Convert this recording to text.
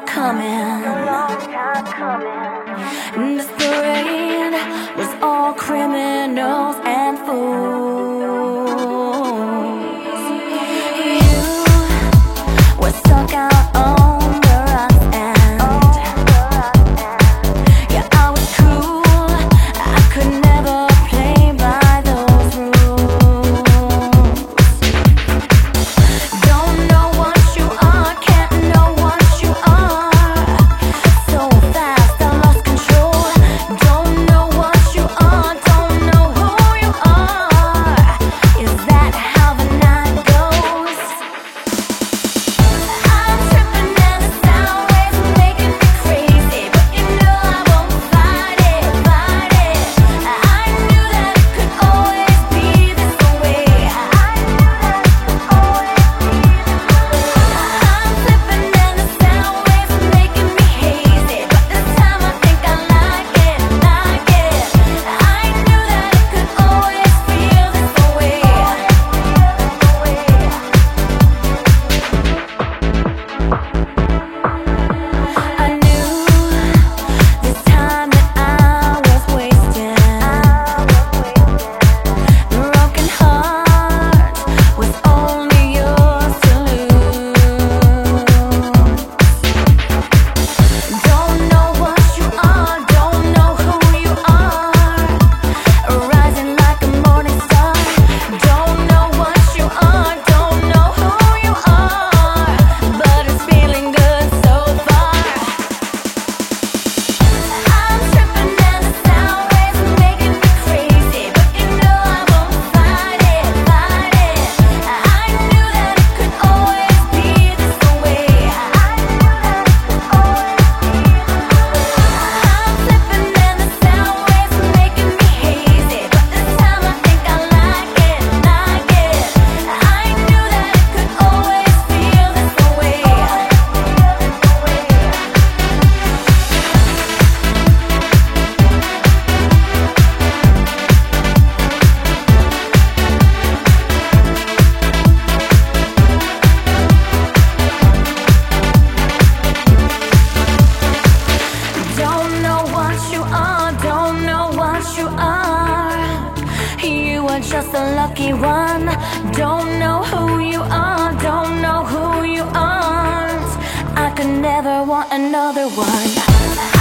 time coming. This parade was all criminals and fools. You were stuck out on the rock end. Yeah, I was cruel, I could never play by those rules. Don't know what you are, can't know what you are. So fast I lost control. Don't know what you are, don't know who you are. Is that how the night goes? I'm tripping and the sound waves are making me crazy, but you know I won't fight it, fight it. I knew that it could always be this way. I knew that it could always be this way. I'm flipping and the sound waves are making me hazy, but this time I think I like it, like it. I knew that it could always feel this way. I knew this time that I was wasting. Broken heart was only yours to lose. Don't know what you are, don't know who you are. Rising like a morning star. Don't know what you are, don't know who you are. But it's feeling good so far. I'm tripping and the sound waves are making me crazy, but you know I won't fight it, fight it. I knew that it could always be this way. I knew that it could always be this way. I'm flipping and the sound waves are making me hazy, but this time I think I like it, like it. I knew that it could always feel this way. Don't know what you are, don't know what you are. You are just a lucky one. Don't know who you are, don't know who you aren't. I could never want another one.